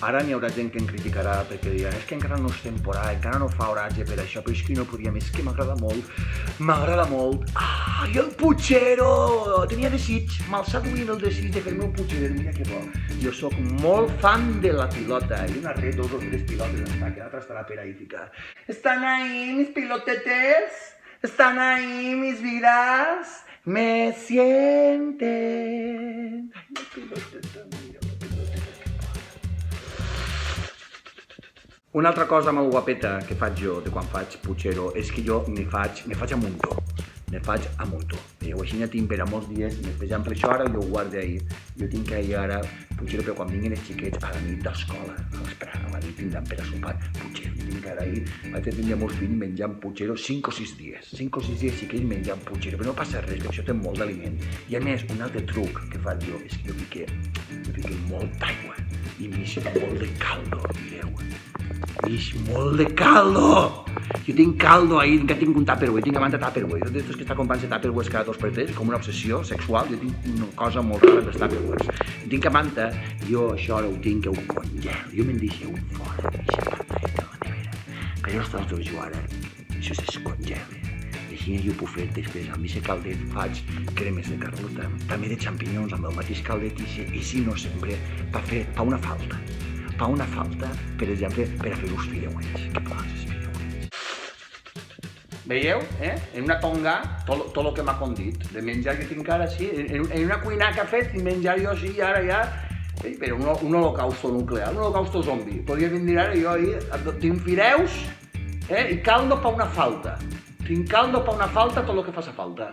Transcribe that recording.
Ara n'hi haurà gent que em criticarà perquè diran és que encara no és temporada, encara no fa oratge per això, però és que no podíem, és que m'agrada molt. Ai, el Puigero! Tenia desig, m'ha seduint el desig de fer-me un Puigero, mira que bo. Jo sóc molt fan de la pilota, hi ha una red, 2 o 3 pilotes, que l'altra estarà per ahí ficar. Estan ahí mis pilotetes, están ahí mis vidas, me sienten. Ai, la piloteta, mira. Una altra cosa molt guapeta que faig jo de quan faig Puigero és que jo ne faig a muntó. Veieu, així ja tinc per a molts dies, per exemple, això ara jo ho guardo ahir. Jo tinc ahir ara Puigero, però quan vinguin els xiquets a la nit d'escola, a la nit tindran per a sopar Puigero. Tinc ara ahir, vaig tenir molts fills menjant Puigero 5 o 6 dies. 5 o 6 dies xiquets menjant Puigero, però no passa res, perquè això té molt d'aliment. I a més, un altre truc que faig jo és que jo fiqué molta aigua i m'ix molt de caldo, mireu. M'ix molt de caldo! Jo tinc caldo ahí, que tinc un Tupperware, tinc amant de Tupperware. Jo d'aquests que està comprant-se Tupperwares cada 2 per 3, com una obsessió sexual, jo tinc una cosa molt rara dels Tupperwares. Jo tinc amanta, jo això ara ho tinc, ho congelo, jo me'n deixo fora, deixo part de la nevera. Però els trossos jo ara, això es congela. I així jo puc fer després, amb aquest caldet faig cremes de carlota, també de xampinyons amb el mateix caldet i si no sempre, per fer una falta. Per una falta, per exemple, per a fer uns fideuets. Què poses, fideuets? Veieu, En una tonga, tot el que m'ha condit. De menjar que tinc ara així, en una cuina que ha fet, i menjar jo així, ara ja... Però un holocausto nuclear, un holocausto zombi. Podria dir ara, jo ahir tinc fideus i caldo per una falta. Tinc caldo per una falta, tot el que faci falta.